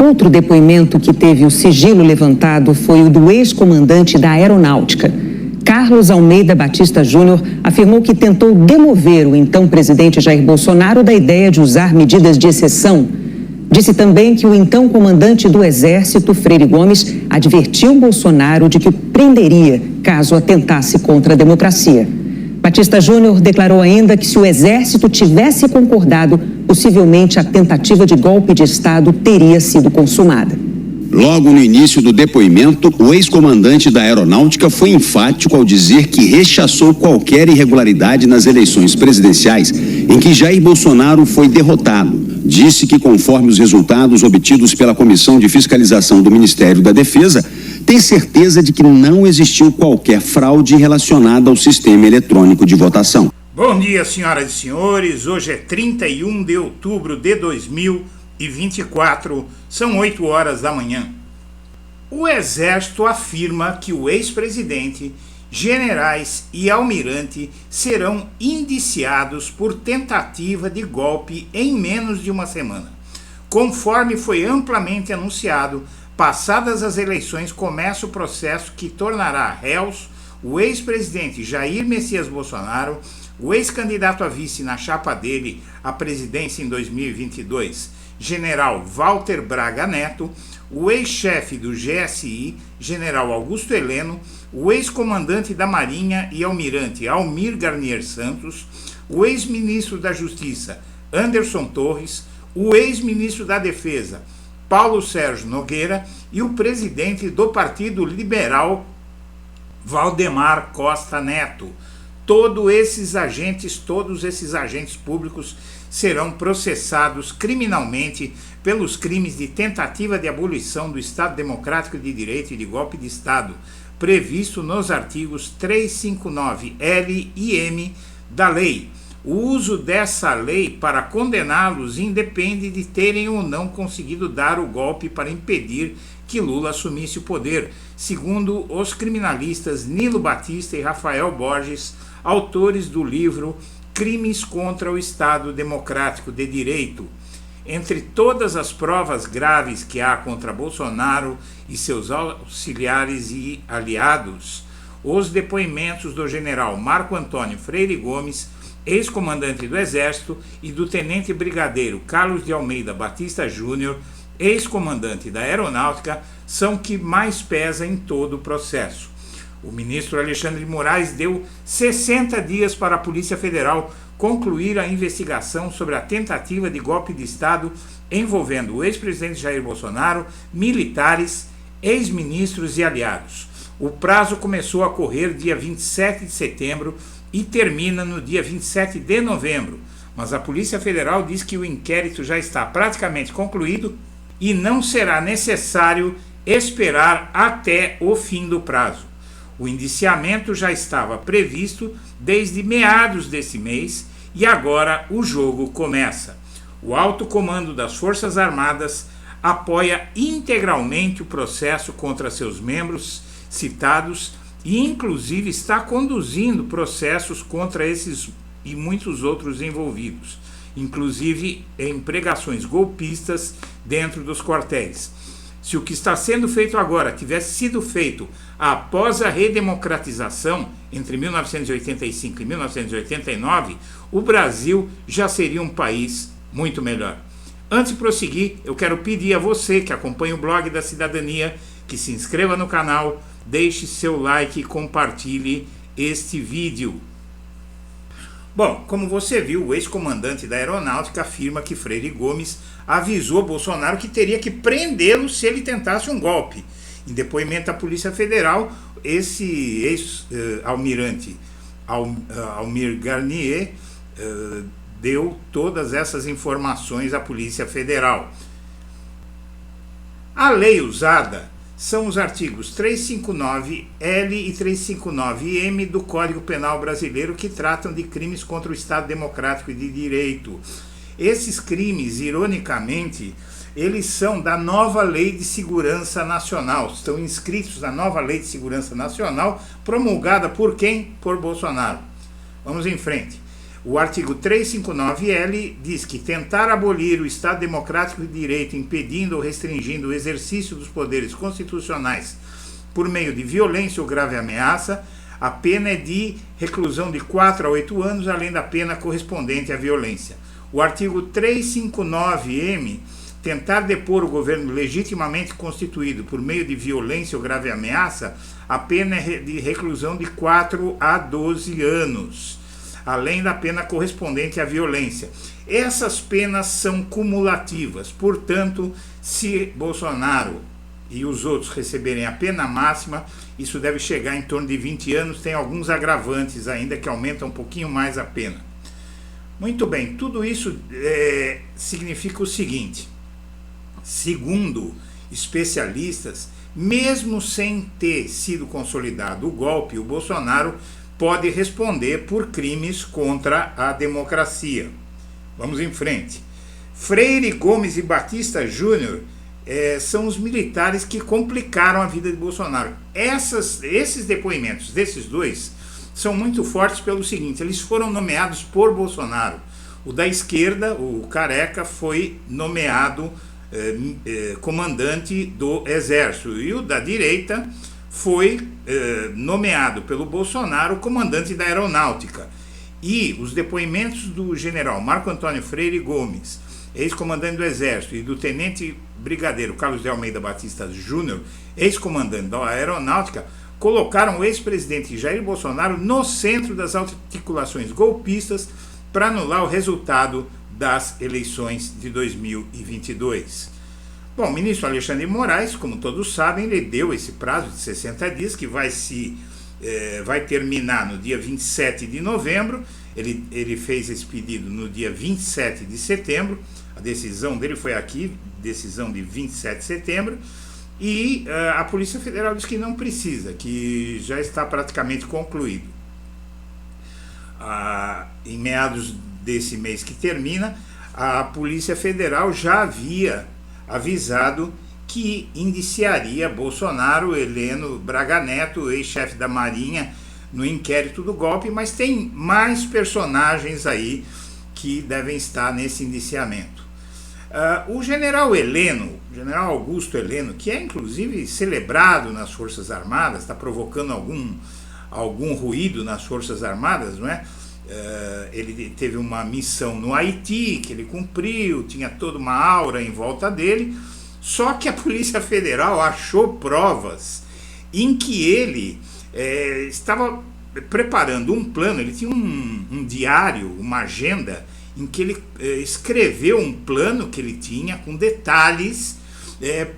Outro depoimento que teve o sigilo levantado foi o do ex-comandante da Aeronáutica. Carlos Almeida Batista Júnior afirmou que tentou demover o então presidente Jair Bolsonaro da ideia de usar medidas de exceção. Disse também que o então comandante do Exército, Freire Gomes, advertiu Bolsonaro de que o prenderia caso atentasse contra a democracia. Batista Júnior declarou ainda que se o Exército tivesse concordado, possivelmente a tentativa de golpe de Estado teria sido consumada. Logo no início do depoimento, o ex-comandante da Aeronáutica foi enfático ao dizer que rechaçou qualquer irregularidade nas eleições presidenciais em que Jair Bolsonaro foi derrotado. Disse que, conforme os resultados obtidos pela Comissão de Fiscalização do Ministério da Defesa, tem certeza de que não existiu qualquer fraude relacionada ao sistema eletrônico de votação. Bom dia, senhoras e senhores. Hoje é 31 de outubro de 2024, são 8 horas da manhã. O Exército afirma que o ex-presidente, generais e almirante serão indiciados por tentativa de golpe em menos de uma semana. Conforme foi amplamente anunciado, passadas as eleições, começa o processo que tornará réus o ex-presidente Jair Messias Bolsonaro, o ex-candidato a vice na chapa dele à presidência em 2022, general Walter Braga Neto, o ex-chefe do GSI, general Augusto Heleno, o ex-comandante da Marinha e almirante Almir Garnier Santos, o ex-ministro da Justiça Anderson Torres, o ex-ministro da Defesa Paulo Sérgio Nogueira e o presidente do Partido Liberal Valdemar Costa Neto. Todos esses agentes públicos serão processados criminalmente pelos crimes de tentativa de abolição do Estado Democrático de Direito e de golpe de Estado, previsto nos artigos 359L e M da lei. O uso dessa lei para condená-los independe de terem ou não conseguido dar o golpe para impedir que Lula assumisse o poder, segundo os criminalistas Nilo Batista e Rafael Borges, autores do livro Crimes contra o Estado Democrático de Direito. Entre todas as provas graves que há contra Bolsonaro e seus auxiliares e aliados, os depoimentos do general Marco Antônio Freire Gomes, ex-comandante do Exército, e do tenente brigadeiro Carlos de Almeida Batista Júnior, ex-comandante da Aeronáutica, são que mais pesa em todo o processo. O ministro Alexandre de Moraes deu 60 dias para a Polícia Federal concluir a investigação sobre a tentativa de golpe de Estado envolvendo o ex-presidente Jair Bolsonaro, militares, ex-ministros e aliados. O prazo começou a correr dia 27 de setembro e termina no dia 27 de novembro, mas a Polícia Federal diz que o inquérito já está praticamente concluído e não será necessário esperar até o fim do prazo. O indiciamento já estava previsto desde meados desse mês e agora o jogo começa. O alto comando das Forças Armadas apoia integralmente o processo contra seus membros citados e inclusive está conduzindo processos contra esses e muitos outros envolvidos, inclusive em pregações golpistas dentro dos quartéis. Se o que está sendo feito agora tivesse sido feito após a redemocratização entre 1985 e 1989, o Brasil já seria um país muito melhor. Antes de prosseguir, eu quero pedir a você que acompanha o blog da Cidadania que se inscreva no canal, deixe seu like e compartilhe este vídeo. Bom, como você viu, o ex-comandante da Aeronáutica afirma que Freire Gomes avisou Bolsonaro que teria que prendê-lo se ele tentasse um golpe. Em depoimento à Polícia Federal, esse ex-almirante Almir Garnier deu todas essas informações à Polícia Federal. A lei usada são os artigos 359L e 359M do Código Penal Brasileiro, que tratam de crimes contra o Estado Democrático e de Direito. Esses crimes, ironicamente, eles são da nova Lei de Segurança Nacional, estão inscritos na nova Lei de Segurança Nacional, promulgada por quem? Por Bolsonaro. Vamos em frente. O artigo 359-L diz que tentar abolir o Estado Democrático de Direito, impedindo ou restringindo o exercício dos poderes constitucionais por meio de violência ou grave ameaça, a pena é de reclusão de 4 a 8 anos, além da pena correspondente à violência. O artigo 359-M, tentar depor o governo legitimamente constituído por meio de violência ou grave ameaça, a pena é de reclusão de 4 a 12 anos, além da pena correspondente à violência. Essas penas são cumulativas, portanto, se Bolsonaro e os outros receberem a pena máxima, isso deve chegar em torno de 20 anos, tem alguns agravantes ainda que aumentam um pouquinho mais a pena. Muito bem, tudo isso significa o seguinte: segundo especialistas, mesmo sem ter sido consolidado o golpe, o Bolsonaro pode responder por crimes contra a democracia. Vamos em frente. Freire, Gomes e Batista Júnior são os militares que complicaram a vida de Bolsonaro. Esses depoimentos desses dois são muito fortes pelo seguinte: eles foram nomeados por Bolsonaro. O da esquerda, o Careca, foi nomeado comandante do Exército, e o da direita foi nomeado pelo Bolsonaro comandante da Aeronáutica. E os depoimentos do general Marco Antônio Freire Gomes, ex-comandante do Exército, e do tenente brigadeiro Carlos de Almeida Batista Júnior, ex-comandante da Aeronáutica, colocaram o ex-presidente Jair Bolsonaro no centro das articulações golpistas para anular o resultado das eleições de 2022. Bom, o ministro Alexandre de Moraes, como todos sabem, ele deu esse prazo de 60 dias, que vai terminar no dia 27 de novembro. Ele fez esse pedido no dia 27 de setembro, a decisão dele foi aqui, decisão de 27 de setembro, e a Polícia Federal diz que não precisa, que já está praticamente concluído. Em meados desse mês que termina, a Polícia Federal já havia avisado que indiciaria Bolsonaro, Heleno Braga Neto, ex-chefe da Marinha, no inquérito do golpe, mas tem mais personagens aí que devem estar nesse indiciamento. O general Heleno, general Augusto Heleno, que é inclusive celebrado nas Forças Armadas, está provocando algum ruído nas Forças Armadas, não é? Ele teve uma missão no Haiti que ele cumpriu, tinha toda uma aura em volta dele, só que a Polícia Federal achou provas em que ele estava preparando um plano. Ele tinha um diário, uma agenda, em que ele escreveu um plano que ele tinha com detalhes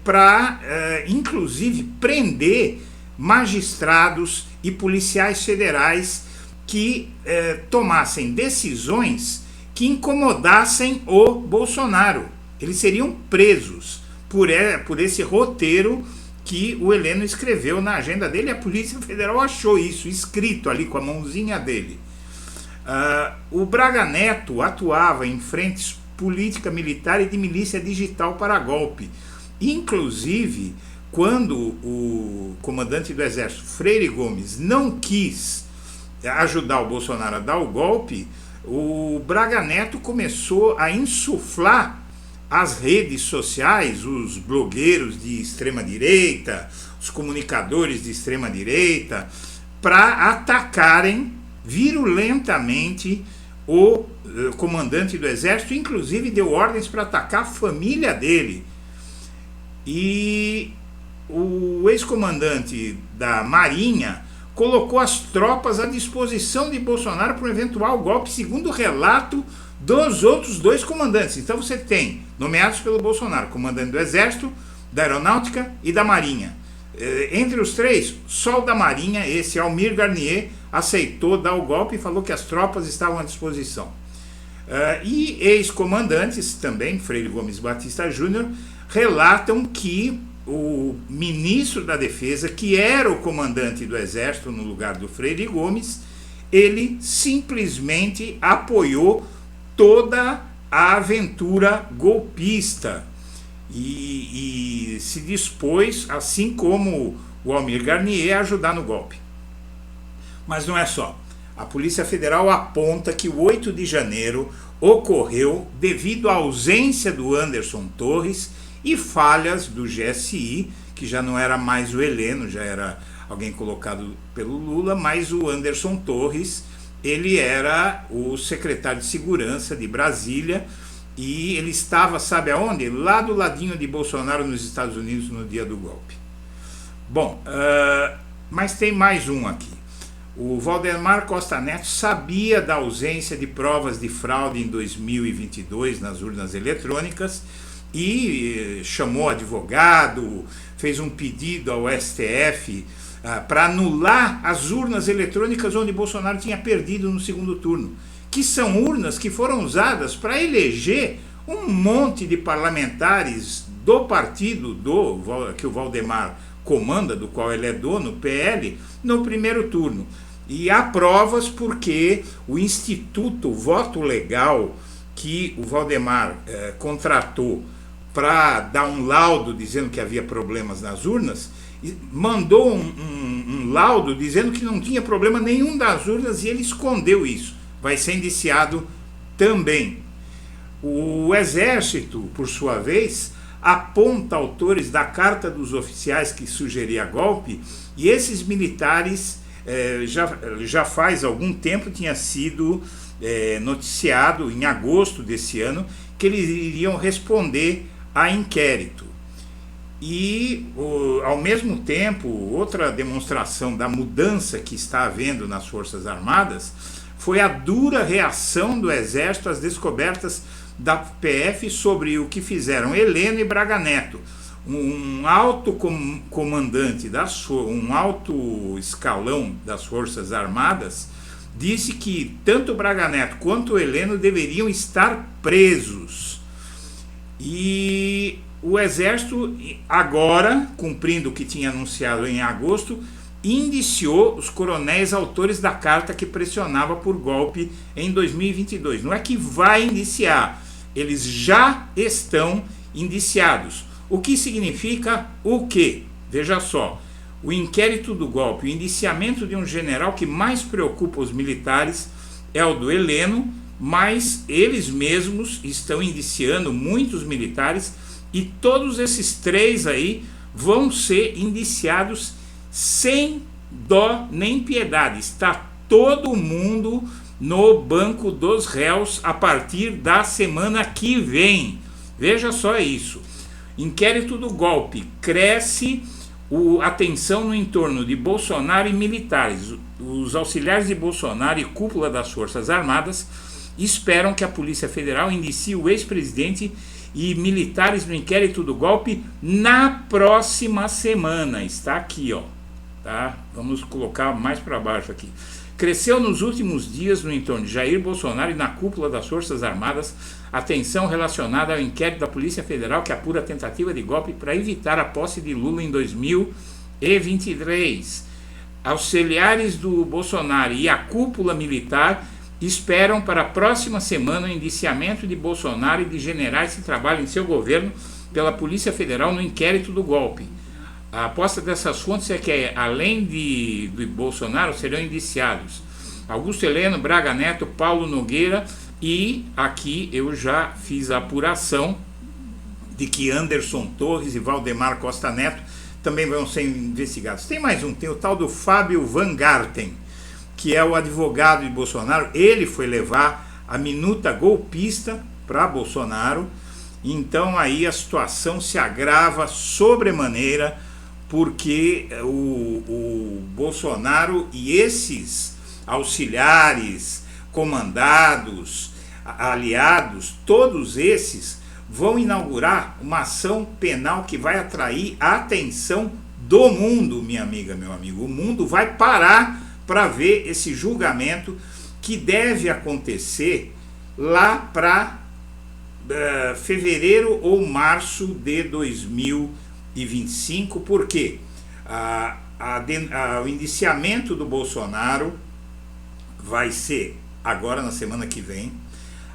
para, inclusive, prender magistrados e policiais federais que tomassem decisões que incomodassem o Bolsonaro. Eles seriam presos por esse roteiro que o Heleno escreveu na agenda dele. A Polícia Federal achou isso escrito ali com a mãozinha dele. O Braga Neto atuava em frentes política militar e de milícia digital para golpe. Inclusive, quando o comandante do Exército, Freire Gomes, não quis ajudar o Bolsonaro a dar o golpe, o Braga Neto começou a insuflar as redes sociais, os blogueiros de extrema-direita, os comunicadores de extrema-direita, para atacarem virulentamente o comandante do Exército, inclusive deu ordens para atacar a família dele. E o ex-comandante da Marinha colocou as tropas à disposição de Bolsonaro para um eventual golpe, segundo o relato dos outros dois comandantes. Então você tem, nomeados pelo Bolsonaro, comandante do Exército, da Aeronáutica e da Marinha. Entre os três, só o da Marinha, esse Almir Garnier, aceitou dar o golpe e falou que as tropas estavam à disposição. E ex-comandantes também, Freire Gomes e Batista Júnior, relatam que o ministro da Defesa, que era o comandante do Exército no lugar do Freire Gomes, ele simplesmente apoiou toda a aventura golpista e se dispôs, assim como o Almir Garnier, a ajudar no golpe. Mas não é só. A Polícia Federal aponta que o 8 de janeiro ocorreu devido à ausência do Anderson Torres e falhas do GSI, que já não era mais o Heleno, já era alguém colocado pelo Lula, mas o Anderson Torres, ele era o secretário de Segurança de Brasília e ele estava, sabe aonde? Lá do ladinho de Bolsonaro nos Estados Unidos no dia do golpe. Bom, mas tem mais um aqui. O Valdemar Costa Neto sabia da ausência de provas de fraude em 2022 nas urnas eletrônicas e chamou advogado, fez um pedido ao STF para anular as urnas eletrônicas onde Bolsonaro tinha perdido no segundo turno, que são urnas que foram usadas para eleger um monte de parlamentares do partido que o Valdemar comanda, do qual ele é dono, PL, no primeiro turno. E há provas porque o Instituto Voto Legal, que o Valdemar contratou para dar um laudo dizendo que havia problemas nas urnas, mandou um laudo dizendo que não tinha problema nenhum das urnas e ele escondeu isso. Vai ser indiciado também. O Exército, por sua vez, aponta autores da Carta dos Oficiais que sugeria golpe, e esses militares já faz algum tempo tinha sido noticiado, em agosto desse ano, que eles iriam responder a inquérito. E, ao mesmo tempo, outra demonstração da mudança que está havendo nas Forças Armadas foi a dura reação do Exército às descobertas da PF sobre o que fizeram Heleno e Braga Neto. Um alto comandante, um alto escalão das Forças Armadas disse que tanto Braga Neto quanto Heleno deveriam estar presos. E o Exército, agora, cumprindo o que tinha anunciado em agosto, indiciou os coronéis autores da carta que pressionava por golpe em 2022. Não é que vai indiciar, eles já estão indiciados. O que significa o quê? Veja só, o inquérito do golpe, o indiciamento de um general que mais preocupa os militares é o do Heleno, mas eles mesmos estão indiciando muitos militares e todos esses três aí vão ser indiciados sem dó nem piedade. Está todo mundo no banco dos réus a partir da semana que vem. Veja só isso. Inquérito do golpe. Cresce a tensão no entorno de Bolsonaro e militares. Os auxiliares de Bolsonaro e cúpula das Forças Armadas esperam que a Polícia Federal indicie o ex-presidente e militares no inquérito do golpe na próxima semana. Está aqui, ó. Tá? Vamos colocar mais para baixo aqui. Cresceu nos últimos dias no entorno de Jair Bolsonaro e na cúpula das Forças Armadas a tensão relacionada ao inquérito da Polícia Federal que apura a tentativa de golpe para evitar a posse de Lula em 2023. Auxiliares do Bolsonaro e a cúpula militar esperam para a próxima semana o indiciamento de Bolsonaro e de generais que trabalham em seu governo pela Polícia Federal no inquérito do golpe. A aposta dessas fontes é que, além de Bolsonaro, serão indiciados Augusto Heleno, Braga Neto, Paulo Nogueira e aqui eu já fiz a apuração de que Anderson Torres e Valdemar Costa Neto também vão ser investigados. Tem mais um, tem o tal do Fábio Van Garten, que é o advogado de Bolsonaro. Ele foi levar a minuta golpista para Bolsonaro, então aí a situação se agrava sobremaneira, porque o Bolsonaro e esses auxiliares, comandados, aliados, todos esses vão inaugurar uma ação penal que vai atrair a atenção do mundo, minha amiga, meu amigo. O mundo vai parar para ver esse julgamento que deve acontecer lá para fevereiro ou março de 2025, porque o indiciamento do Bolsonaro vai ser agora na semana que vem.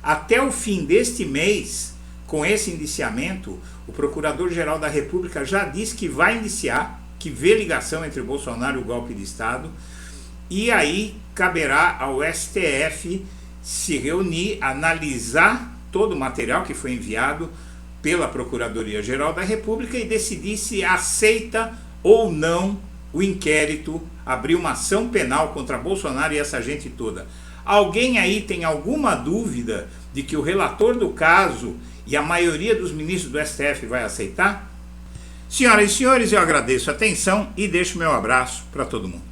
Até o fim deste mês, com esse indiciamento, o Procurador-Geral da República já disse que vai indiciar, que vê ligação entre o Bolsonaro e o golpe de Estado. e aí caberá ao STF se reunir, analisar todo o material que foi enviado pela Procuradoria-Geral da República e decidir se aceita ou não o inquérito, abrir uma ação penal contra Bolsonaro e essa gente toda. Alguém aí tem alguma dúvida de que o relator do caso e a maioria dos ministros do STF vai aceitar? Senhoras e senhores, eu agradeço a atenção e deixo meu abraço para todo mundo.